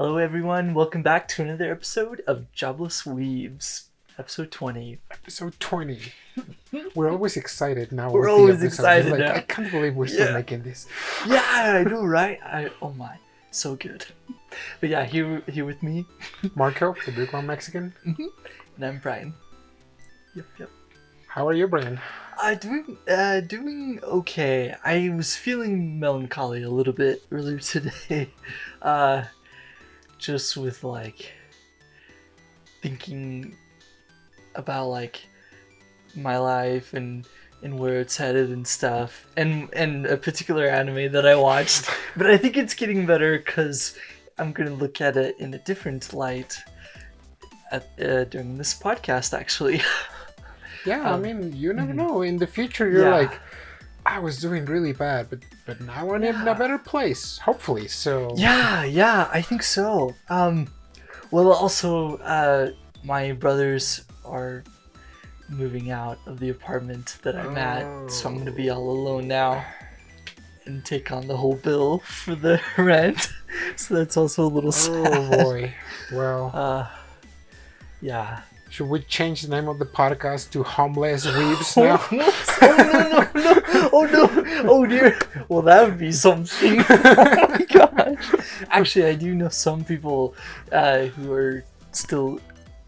Hello, everyone. Welcome back to another episode of Jobless Weebs, episode 20. Episode 20. We're always excited now. We're with always the episodes. excited Like, now. I can't believe we're still making this. Yeah, I know, right? Oh my, so good. But yeah, here with me, Marco, the big one Mexican. and I'm Brian. Yep. How are you, Brian? Doing okay. I was feeling melancholy a little bit earlier today. Just with like thinking about like my life and where it's headed and stuff, and a particular anime that I watched. But I think it's getting better because I'm gonna look at it in a different light during this podcast, actually. Yeah, I mean, you never know. In the future, you're like, I was doing really bad, but now I'm in a better place, hopefully. So Yeah, I think so. Well, also, my brothers are moving out of the apartment that I'm at, so I'm gonna be all alone now and take on the whole bill for the rent. So that's also a little sad. Oh boy. Well, yeah. should we change the name of the podcast to Homeless Weebs now? Oh no! Oh dear! Well, that would be something. Oh my gosh! Actually, I do know some people who are still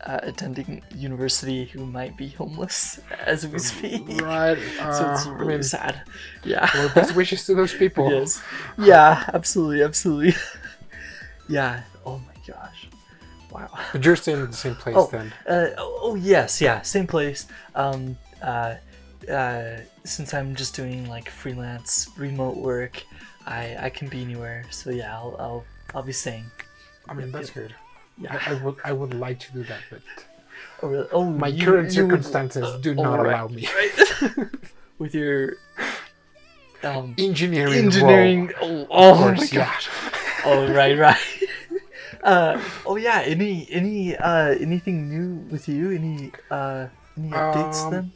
attending university who might be homeless as we speak. Right. So it's really sad. Yeah. Well, best wishes to those people. Yes. Yeah. Absolutely. Yeah. Oh my gosh. Wow. But you're staying in the same place then. Yes, yeah, same place. Since I'm just doing like freelance remote work, I can be anywhere. So yeah, I'll be staying. I mean, that's good. Yeah. I would like to do that, but Oh, really? Oh, my current circumstances do not allow me. Right. With your Engineering. Oh, Of course, my gosh. Oh, right. Yeah. Anything new with you? Any updates then?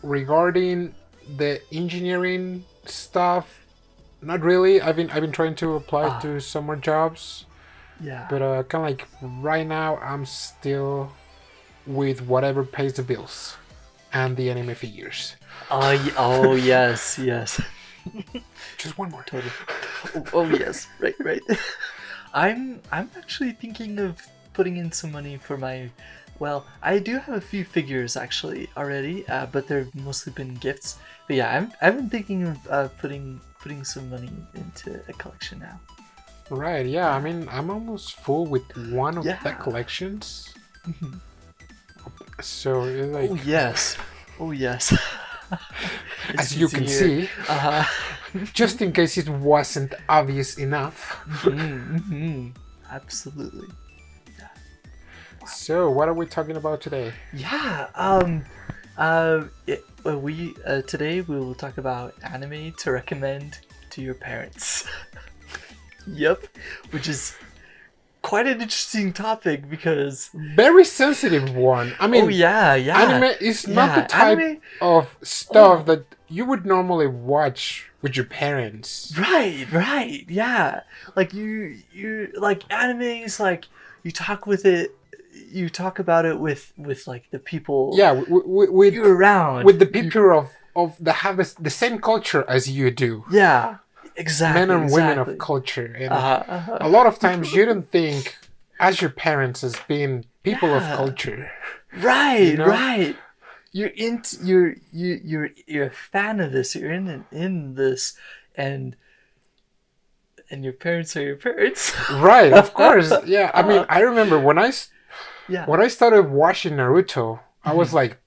Regarding the engineering stuff, not really. I've been trying to apply to some more jobs. Yeah. But kind of like right now, I'm still with whatever pays the bills and the anime figures. Oh yes. Just one more. Totally. Oh yes. Right. I'm actually thinking of putting in some money for my. Well, I do have a few figures actually already, but they've mostly been gifts. But yeah, I've been thinking of putting some money into a collection now. Right. Yeah. I mean, I'm almost full with one of the collections. Mm-hmm. So it's like. Oh yes. As you can see, just in case it wasn't obvious enough. Absolutely. Yeah. Wow. So, what are we talking about today? Yeah. Today we will talk about anime to recommend to your parents. Yep, which is quite an interesting topic because very sensitive one. I mean, anime is not the type of stuff that you would normally watch with your parents. Right. Yeah, like you like anime is like you talk about it with like the people. Yeah, with you're around with the people that have the same culture as you do. Yeah. Exactly. Men and women of culture. And a lot of times you don't think as your parents as being people of culture. Right, you know? Right. You're a fan of this. You're in this, and your parents are your parents. Right, of course. Yeah. I mean, I remember when I started watching Naruto, I was like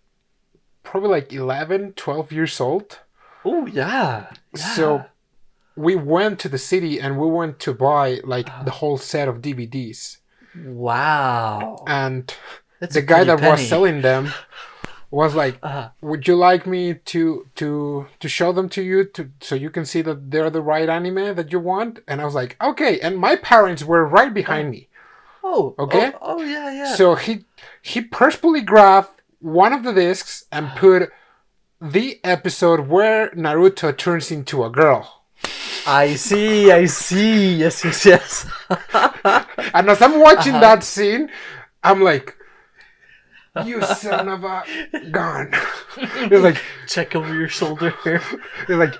probably like 11, 12 years old. Oh yeah. So we went to the city and we went to buy like the whole set of DVDs. Wow. And the guy that was selling them was like, would you like me to show them to you so you can see that they're the right anime that you want? And I was like, okay. And my parents were right behind me. Oh. Okay. Oh yeah. So he purposefully grabbed one of the discs and put the episode where Naruto turns into a girl. I see. Yes. And as I'm watching that scene, I'm like, you son of a gun. It's like, check over your shoulder. it's like,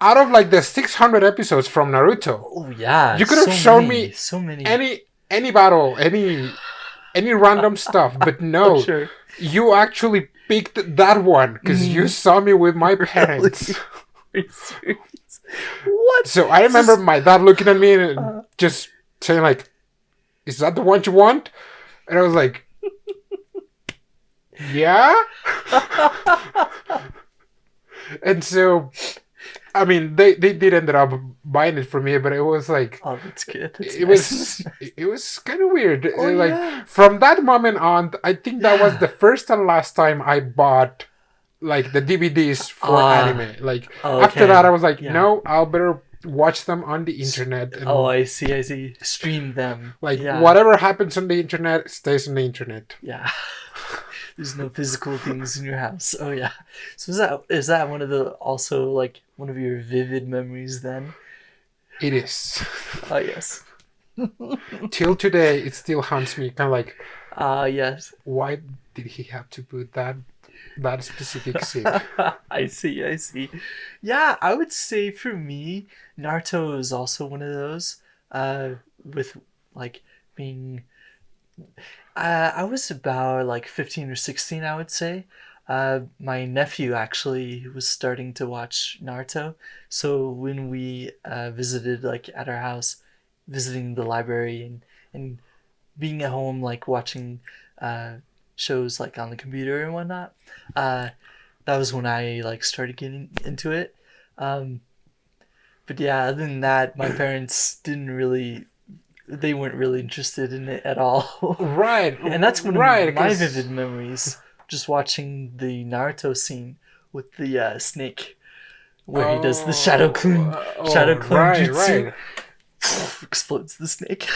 out of like the 600 episodes from Naruto, Oh yeah, you could have shown me so many any battle, any random stuff, but no, Oh, sure. you actually picked that one because you saw me with my parents. Are you serious? What? So I remember my dad looking at me and just saying like, "Is that the one you want?" And I was like, "Yeah." And so, I mean, they did end up buying it for me, but it was like, Oh, that's good. It was kind of weird. Oh, Like yeah. from that moment on, I think that was the first and last time I bought like the DVDs for anime. Like after that, I was like, no, I'll better watch them on the internet. And, I see. Stream them. Like whatever happens on the internet stays on the internet. Yeah. There's no physical things in your house. Oh yeah. So is that one of the also like one of your vivid memories then? It is. Oh yes. Till today, it still haunts me. Kind of like, yes. Why did he have to put that specific scene? I see. Yeah, I would say for me, Naruto is also one of those. With like being, I was about like 15 or 16, I would say. My nephew actually was starting to watch Naruto, so when we visited like at our house, visiting the library and being at home like watching shows like on the computer and whatnot, that was when I like started getting into it. But yeah, other than that, my parents they weren't really interested in it at all. Right. And that's one of my vivid memories, just watching the Naruto scene with the snake, where he does the shadow clone jutsu. Right. Explodes the snake.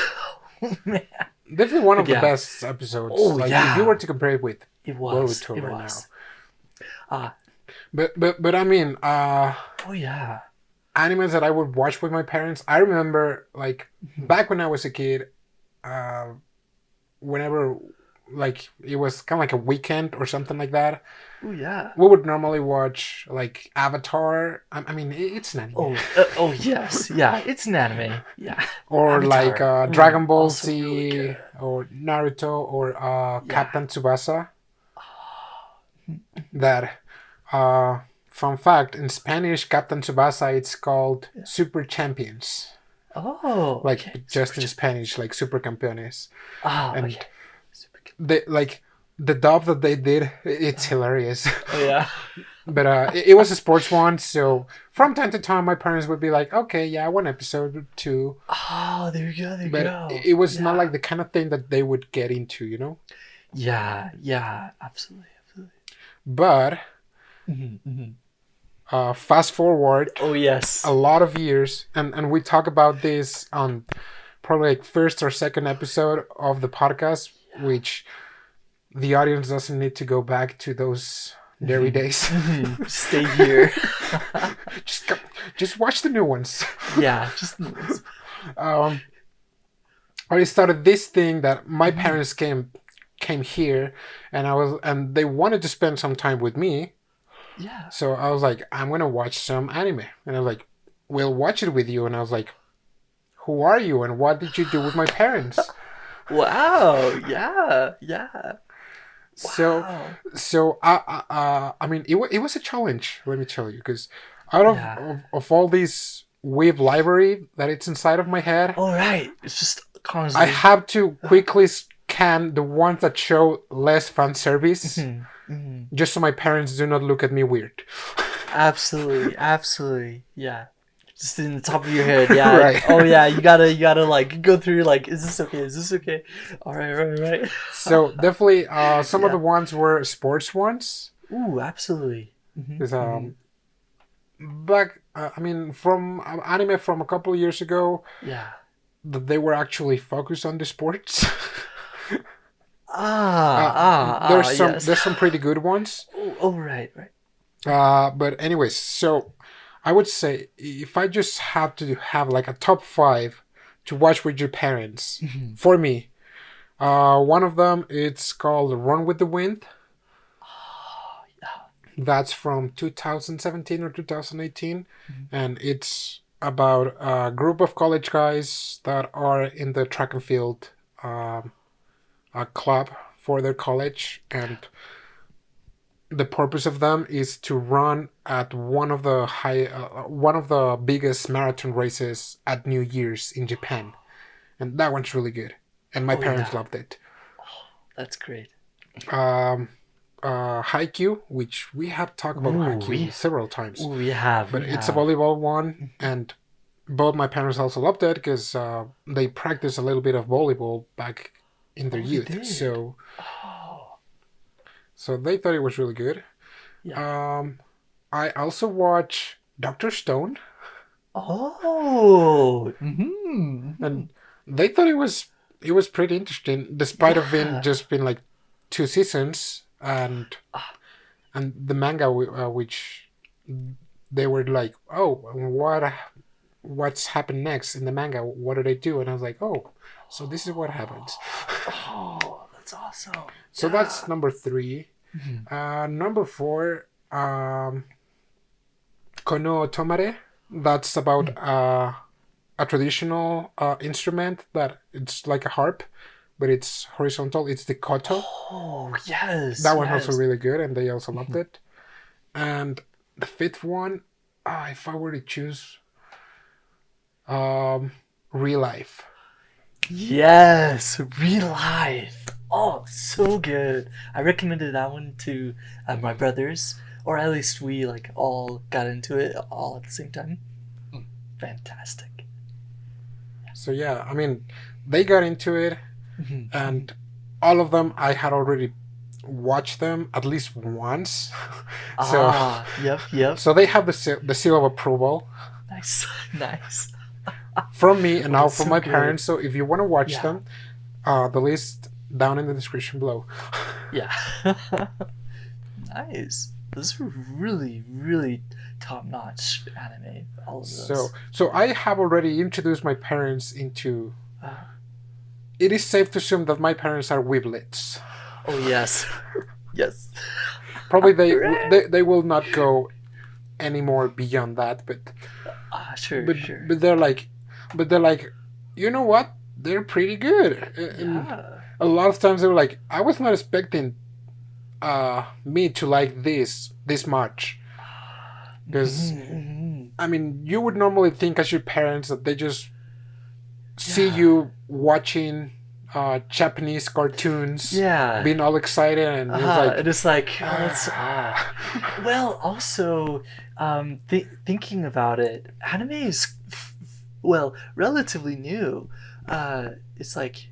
Oh, man. Definitely one of the best episodes. Oh, like, if you were to compare it with Boruto now. But I mean, oh yeah. Animes that I would watch with my parents. I remember like back when I was a kid, whenever like it was kind of like a weekend or something like that. Oh yeah. We would normally watch like Avatar. I mean, it's an anime. Oh yes, yeah, it's an anime. Yeah. Or Avatar. like Dragon Ball Z, really or Naruto, or Captain Tsubasa. That, fun fact, in Spanish, Captain Tsubasa, it's called Super Champions. Oh. Like just in Spanish, like Super Campeones. Oh, and the dub that they did, it's hilarious. Oh yeah. But it was a sports one, so from time to time, my parents would be like, "Okay, yeah, one episode or two." Oh, there you go. But it was not like the kind of thing that they would get into, you know? Yeah, absolutely. But fast forward. Oh yes. A lot of years, and we talk about this on probably like first or second episode of the podcast, which the audience doesn't need to go back to those dairy days. Stay here. just watch the new ones. Yeah, just the new ones. I started this thing that my parents came here, and they wanted to spend some time with me. Yeah. So I was like, I'm gonna watch some anime, and I was like, we'll watch it with you. And I was like, who are you, and what did you do with my parents? Wow. Yeah. Wow. So I mean, it was a challenge. Let me tell you, because out of all these Weeb library that it's inside of my head, all right, it's just constantly. I have to quickly scan the ones that show less fan service, just so my parents do not look at me weird. Absolutely, yeah. Just in the top of your head, yeah. Right. Oh yeah, you gotta like go through like, is this okay? All right. So definitely, some of the ones were sports ones. Ooh, absolutely. Back, I mean, from anime from a couple of years ago. Yeah. That they were actually focused on the sports. There's some pretty good ones. Oh, right. But anyways, so I would say if I just had to have like a top 5 to watch with your parents, for me, one of them it's called Run with the Wind. Oh, yeah. That's from 2017 or 2018, and it's about a group of college guys that are in the track and field a club for their college, and the purpose of them is to run at one of the biggest marathon races at New Year's in Japan, and that one's really good, and my parents loved it. That's great. Haikyuu, which we have talked about Haikyuu several times. We have. It's a volleyball one, and both my parents also loved it because they practiced a little bit of volleyball back in their youth. So they thought it was really good. Yeah. I also watch Dr. Stone. Oh. And they thought it was pretty interesting, despite of being just been like 2 seasons, and the manga which they were like, oh, what's happened next in the manga? What do they do? And I was like, oh, so this is what happens. Oh, that's awesome. So that's number 3. Number 4, Kono Tomare. That's about a traditional instrument that it's like a harp, but it's horizontal. It's the koto. Oh, yes. That one's also really good, and they also loved it. And the 5th one, if I were to choose, Real Life. Yes, Real Life. Oh, so good. I recommended that one to my brothers, or at least we like all got into it all at the same time. Fantastic. So yeah, I mean, they got into it, and all of them I had already watched them at least once. Yep. So they have the seal of approval. Nice. From me and now from my parents. So if you want to watch them, the list down in the description below. Yeah. Nice. Those are really, really top-notch anime. All of those. So I have already introduced my parents into. It is safe to assume that my parents are weeblets. Oh yes, yes. Probably they will not go any more beyond that, but. Sure. But they're like, you know what? They're pretty good. And a lot of times they were like, I was not expecting me to like this much. Because, I mean, you would normally think as your parents that they just see you watching Japanese cartoons, being all excited, and it's like, well, also, thinking about it, anime is, relatively new. It's like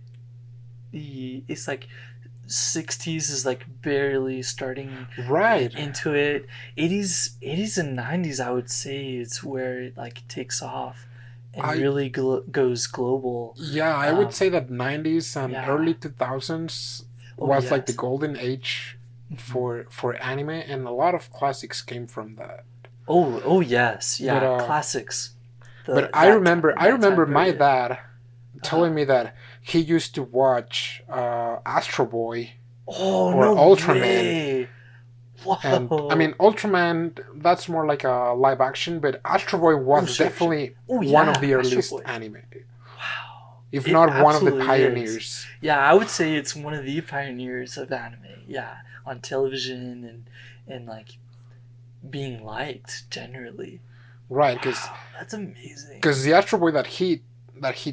60s is like barely starting into it. 80s and 90s, I would say, it's where it like takes off and really goes global. Yeah, I would say that 90s and early 2000s was like the golden age for anime, and a lot of classics came from that. Oh yes, classics. But I remember my dad telling me that he used to watch Astro Boy or Ultraman. Way. Whoa. And I mean, Ultraman, that's more like a live action, but Astro Boy was definitely one of the earliest anime. Wow. If not one of the pioneers. Yeah, I would say it's one of the pioneers of anime. Yeah, on television and like being liked generally. Right, because that's amazing. Because the Astro Boy that he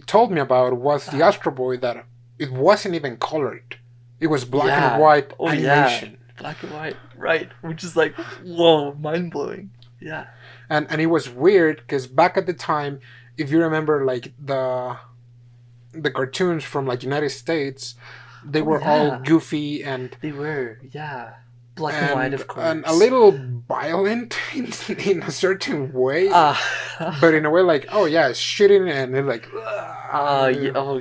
told me about was the Astro Boy that it wasn't even colored. It was black and white animation. Yeah. Black and white, right? Which is like, whoa, mind blowing. Yeah. And it was weird because back at the time, if you remember, like the cartoons from like United States, they were all goofy and they were, black and white, of course, and a little violent in a certain way, but in a way like, it's shooting and they're like,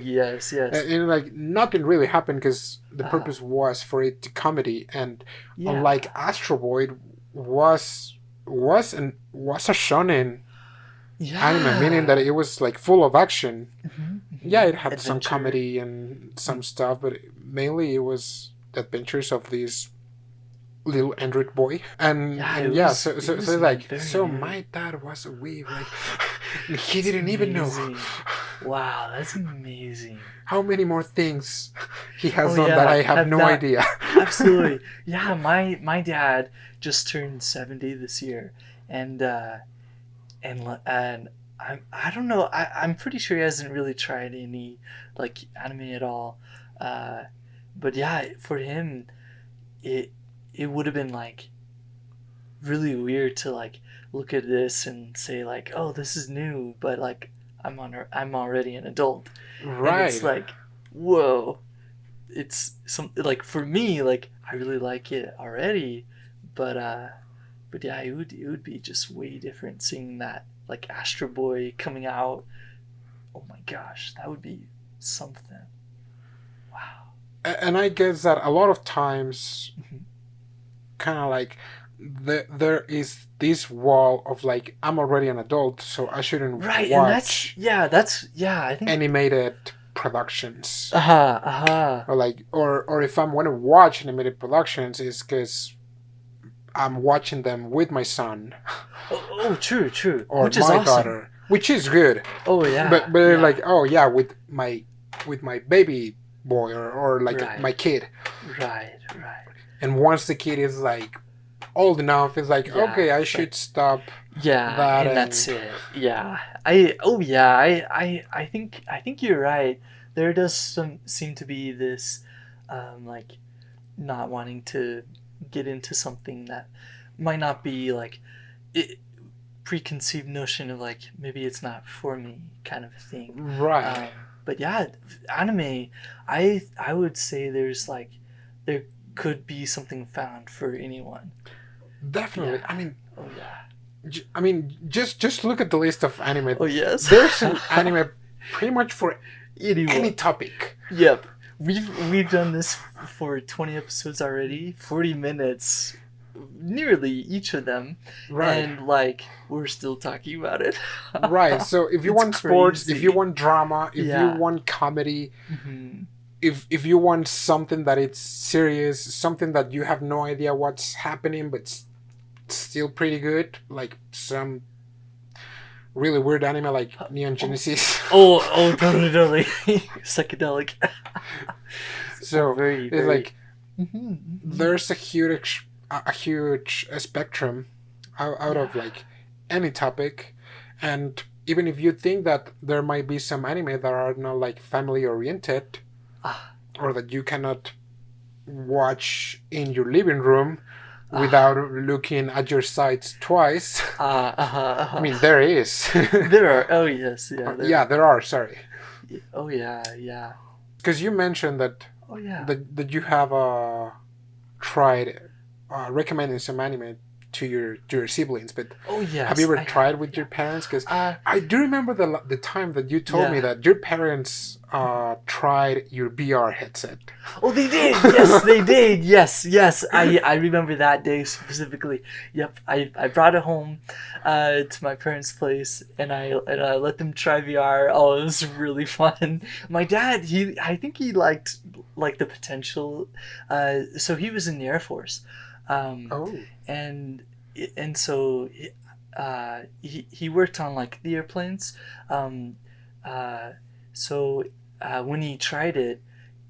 yes, and like nothing really happened because the purpose was for it to comedy, and unlike Astro Boy, was was a shonen anime, meaning Yeah. that it was like full of action. Yeah, it had some Adventure. comedy and some stuff, but mainly it was the adventures of this little Android boy. Yeah, And it yeah, was. It was so like, very so new. my dad was a weeb, like he didn't even know Amazing. Wow, that's amazing. how many more things he has Oh done that yeah, I have have no not idea. absolutely. Yeah, my dad just turned 70 this year, and and I don't know. I'm pretty sure he hasn't really tried any like anime at all. Uh, but yeah, for him, it it would have been like really weird to like look at this and say like, oh, this is new, but like I'm already an adult, and it's Right. like, whoa, it's some like for me like I really like it already, but yeah, it would be just way different seeing that like Astro Boy coming out. Oh my gosh, that would be something. Wow. And I guess that a lot of times, Mhm. kind of like, there is this wall of like, I'm already an adult, so I shouldn't Right, and watch that's yeah. I think animated productions. uh-huh, uh-huh. Or like, or if I'm going to watch animated productions, it's because I'm watching them with my son Oh, true, or which is my awesome. daughter, which is good. Oh yeah, But yeah. like, oh yeah, with my baby boy, or like Right, my kid. right. And once the kid is like old enough, it's like, Yeah, okay, I it's like should stop yeah, that. and that's And it. Yeah. I think you're right. There does seem to be this like not wanting to get into something that might not be like it, preconceived notion of like maybe it's not for me kind of thing. right, Um, but yeah, anime, I would say there could be something found for anyone. definitely. Yeah. Oh yeah. I mean, just look at the list of anime. Oh yes. There's an anime pretty much for any Anyone. topic. Yep. We've done this for 20 episodes already, 40 minutes, nearly each of them, Right. and like we're still talking about it. Right. So if you It's want sports, if you crazy. want drama, if you Yeah. want comedy, Hmm. if you want something that it's serious, something that you have no idea what's happening, but still pretty good, like some really weird anime like Neon Oh, Genesis. totally. Psychedelic. So Very, it's very. like Hmm. there's a huge spectrum out Yeah. of like any topic, and even if you think that there might be some anime that are not like family oriented, Ah, or that you cannot watch in your living room ah, without looking at your sites twice. I mean, uh-huh. there is. There are. Oh yes, yeah. Yeah, There. there are. Sorry, Oh yeah, yeah. because you mentioned that Oh yeah. you have tried recommending some anime to your siblings, but Oh have you yes, ever I have. tried with Yeah. your parents? Because Uh, I do remember the time that you told me yeah. that your parents tried your VR headset. Oh, they did. Yes, they did. Yes. I remember that day specifically. Yep. I brought it home, to my parents' place, and I let them try VR. Oh, it was really fun. My dad, I think he liked the potential. So he was in the Air Force, um, Oh, and so he worked on like the airplanes. Um, uh, so when he tried it,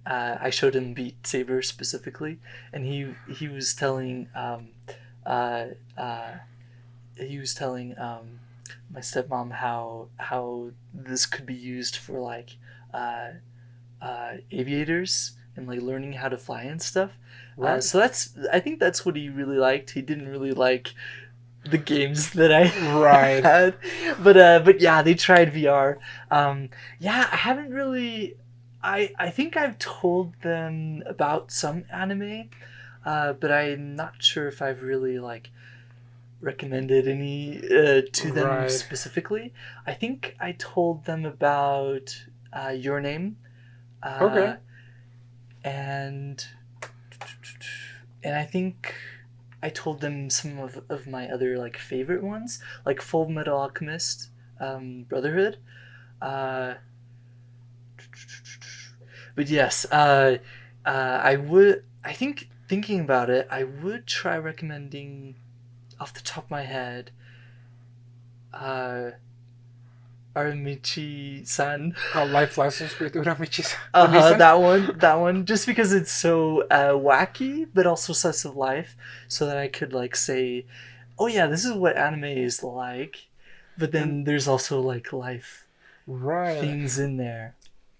I showed him Beat Saber specifically, and he was telling uh, uh, my stepmom how this could be used for like aviators and like learning how to fly and stuff. right, So I think that's what he really liked. He didn't really like the games that I right. had, but yeah, they tried VR. Yeah, I haven't really. I think I've told them about some anime, but I'm not sure if I've really like recommended any to them Right. specifically. I think I told them about Your Name, Okay. uh, and I think I told them some of my other like favorite ones, like Full Metal Alchemist, Brotherhood. Uh, but yes, I would. I think thinking about it, I would try recommending off the top of my head, uh, Uramichi-san. Life lessons with uramichi. That one. Just because it's so wacky, but also slice of life, so that I could like say, "Oh yeah, this is what anime is like," but then there's also like life Right. things in there,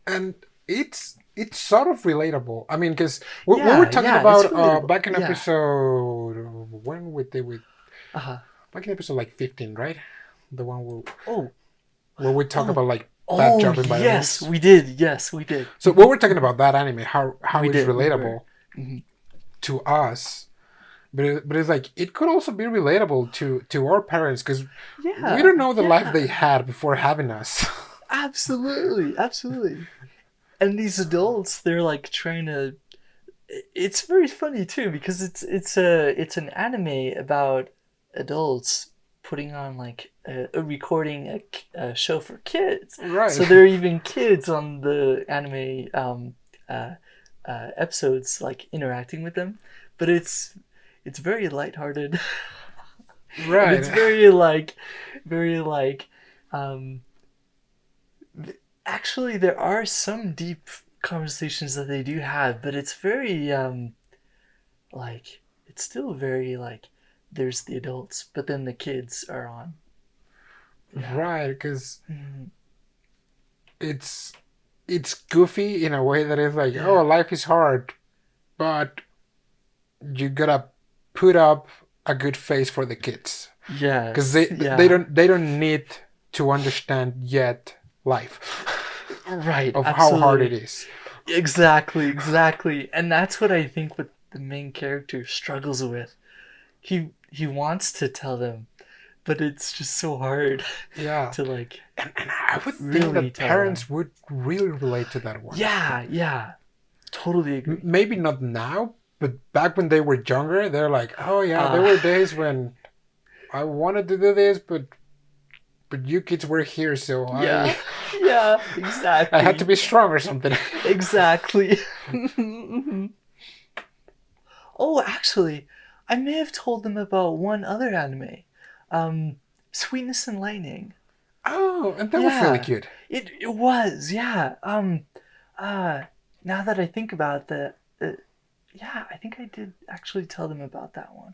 and it's sort of relatable. I mean, because we were talking about back in episode when we did we back in episode like 15, right? The one where we talk about like bad job environments. Yes, we did. Yes, we did. So we were talking about that anime, how it's relatable to us, but it's like it could also be relatable to our parents because we don't know the life they had before having us. Absolutely. And these adults, they're like trying to. It's very funny too because it's an anime about adults putting on like recording a show for kids. Right. So there are even kids on the anime episodes, like interacting with them, but it's very lighthearted. Right. And it's very like. Actually, there are some deep conversations that they do have, but it's very like it's still very like there's the adults, but then the kids are on. Right, because it's goofy in a way that is like, oh, life is hard, but you gotta put up a good face for the kids. Yeah, because they don't need to understand yet life. Right, of absolutely. How hard it is. Exactly, and that's what I think what the main character struggles with. He wants to tell them, but it's just so hard. Yeah. To like. And I would think that parents would really relate to that one. Yeah. Totally agree. Maybe not now, but back when they were younger, they're like, oh yeah, there were days when I wanted to do this, but you kids were here, so yeah, exactly. I had to be strong or something. Exactly. Oh, actually, I may have told them about one other anime, Sweetness and Lightning. Oh, and that was really cute. It was, yeah. Now that I think about that, I think I did actually tell them about that one.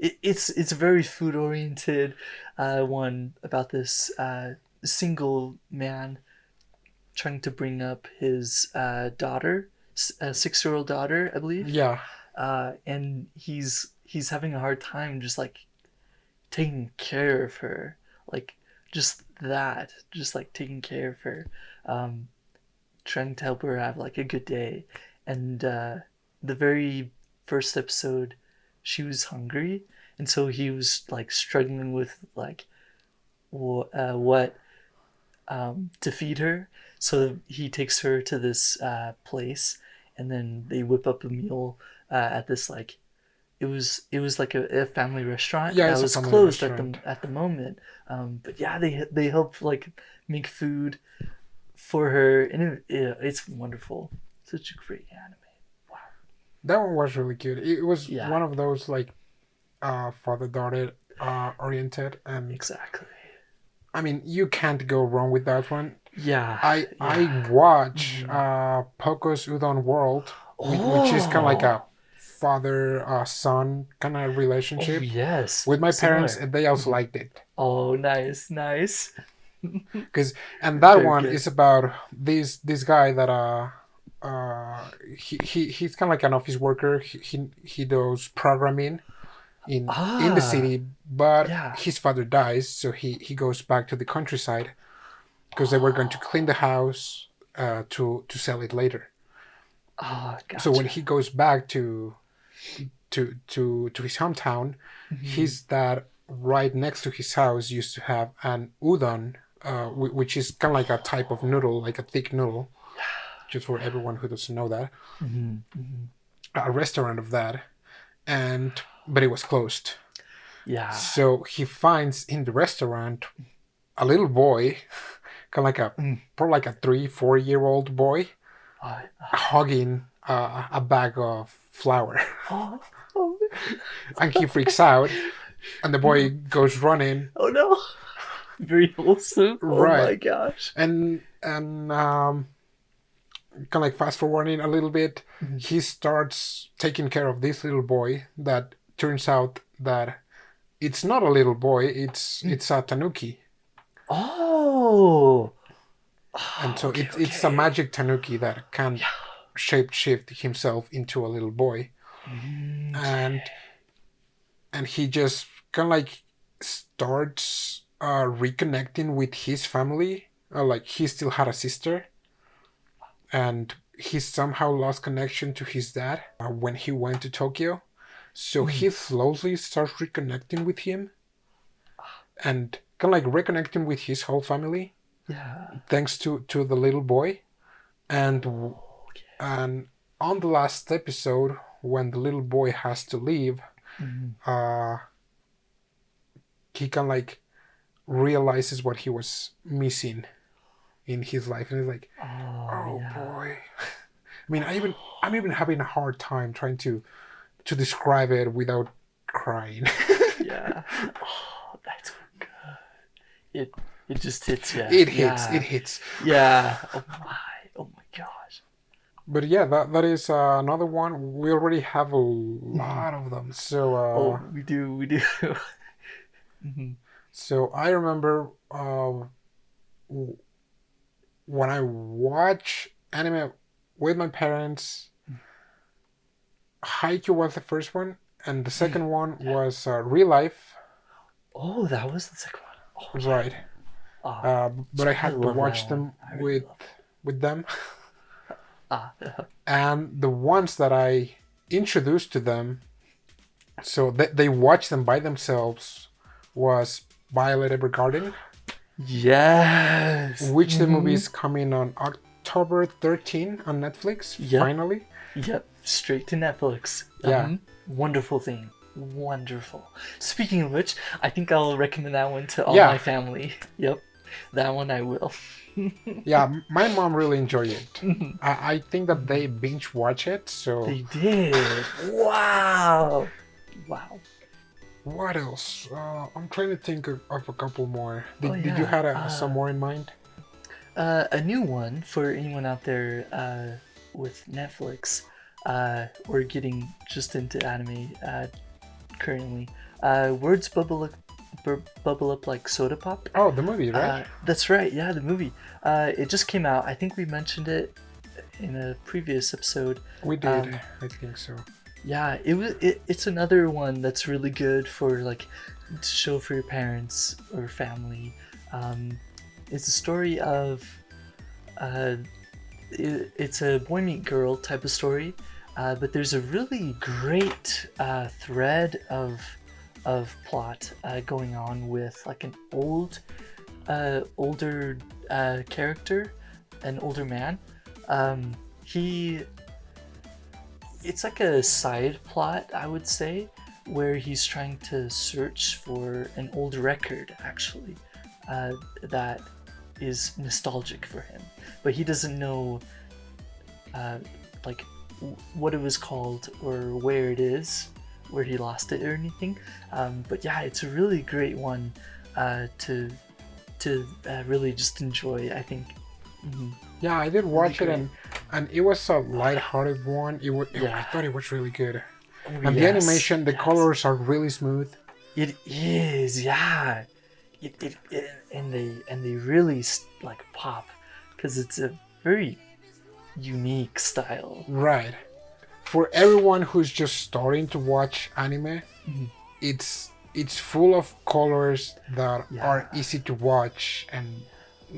It's a very food oriented one about this single man trying to bring up his daughter, a 6-year-old daughter, I believe. Yeah. And he's having a hard time just like taking care of her, like just like taking care of her, trying to help her have like a good day. And the very first episode, she was hungry, and so he was like struggling with like what to feed her. So he takes her to this place, and then they whip up a meal at this like it was like a family restaurant that was closed at the moment. But yeah, they help like make food for her, and it's wonderful. Such a great anime. Wow. That one was really cute. It was one of those like father-daughter oriented, and exactly. I mean, you can't go wrong with that one. Yeah. I watch Poko's Udon World, which is kind of like a father-son kind of relationship. Oh, yes. With my parents, and they also liked it. Oh, nice. And that one is about this guy that he's kind of like an office worker. He does programming in the city, but his father dies, so he goes back to the countryside because they were going to clean the house to sell it later. Gotcha. So when he goes back to his hometown, his dad right next to his house used to have an udon, which is kind of like a type of noodle, like a thick noodle, just for everyone who doesn't know that. A restaurant of that, but it was closed. Yeah. So he finds in the restaurant a little boy, kind of like probably like a 3-4 year old boy, hugging a bag of flour. Oh. And he freaks out, and the boy goes running. Oh no! Very wholesome. Right. Oh my gosh. And kind of like fast forwarding a little bit, he starts taking care of this little boy that turns out that it's not a little boy, it's a tanuki. Oh. And so it's a magic tanuki that can shape-shift himself into a little boy. And he just kind of like starts reconnecting with his family. Like he still had a sister, and he somehow lost connection to his dad when he went to Tokyo. So he slowly starts reconnecting with him, and kind of like reconnecting with his whole family. Yeah. Thanks to the little boy, and on the last episode, when the little boy has to leave, he kind of like realizes what he was missing in his life, and he's like, "Oh boy." I mean, I'm even having a hard time trying to describe it without crying. Yeah. Oh, that's good. It just hits you. It hits. Yeah. Oh my gosh. But yeah, that is another one. We already have a lot of them. So we do. So I remember when I watch anime with my parents, Haikyuu was the first one, and the second one was Real Life. Oh, that was the second one. Oh, right. But I had to watch them with them. And the ones that I introduced to them, so they watched them by themselves, was Violet Evergarden. Yes. Which the movie is coming on October 13 on Netflix, finally. Yep, straight to Netflix. Yeah. Wonderful thing. Wonderful. Speaking of which, I think I'll recommend that one to all my family. Yep, that one I will. Yeah, my mom really enjoyed it. I think that they binge watch it, so... They did. Wow. What else? I'm trying to think of a couple more. Did you have some more in mind? A new one for anyone out there with Netflix. We're getting just into anime currently. Words bubble up like soda pop. Oh, the movie, right? That's right. Yeah, the movie. It just came out. I think we mentioned it in a previous episode. We did. I think so. Yeah, it's another one that's really good for like to show for your parents or family. It's a story of it's a boy meet girl type of story, but there's a really great thread of plot going on with like an older character, an older man. It's like a side plot, I would say, where he's trying to search for an old record, actually, that is nostalgic for him. But he doesn't know, like, what it was called or where it is, where he lost it or anything. But yeah, it's a really great one to really just enjoy, I think. Yeah, I did watch it, and it was a light-hearted one. I thought it was really good. And the animation, the colors are really smooth. It is, yeah. And they really like pop because it's a very unique style. Right. For everyone who's just starting to watch anime, it's full of colors that are easy to watch and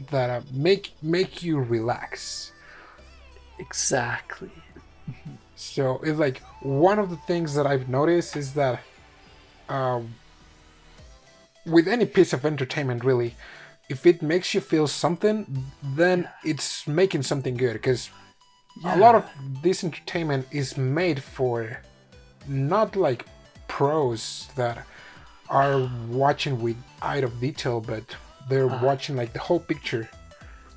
that make you relax. Exactly. So it's like one of the things that I've noticed is that with any piece of entertainment, really, if it makes you feel something, then it's making something good. Because a lot of this entertainment is made for not like pros that are watching with eye of detail, but they're watching like the whole picture.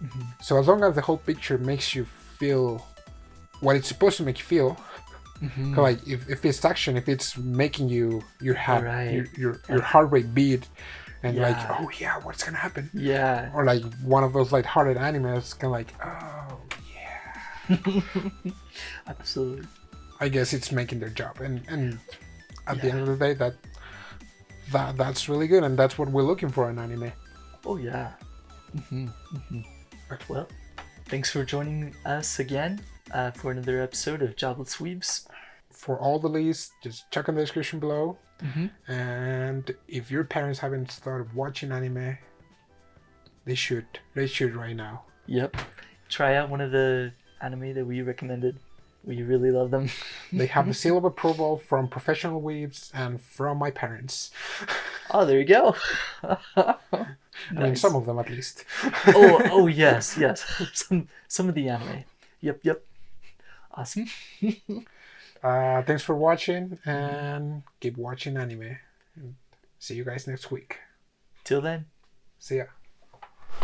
Mm-hmm. So as long as the whole picture makes you feel what it's supposed to make you feel, like if it's action, if it's making your heart rate beat, and like, oh yeah, what's gonna happen? Yeah. Or like one of those lighthearted animes, kind of like, oh yeah. Absolutely. I guess it's making their job, and at the end of the day, that's really good, and that's what we're looking for in anime. Oh yeah. Well, thanks for joining us again for another episode of Jobless Weebs. For all the lists, just check in the description below. And if your parents haven't started watching anime, they should right now. Yep. Try out one of the anime that we recommended. We really love them. They have a seal of approval from professional weebs and from my parents. Oh, there you go. I mean, some of them at least. oh yes. Some of the anime. Yep. Awesome. Thanks for watching, and keep watching anime. See you guys next week. Till then. See ya.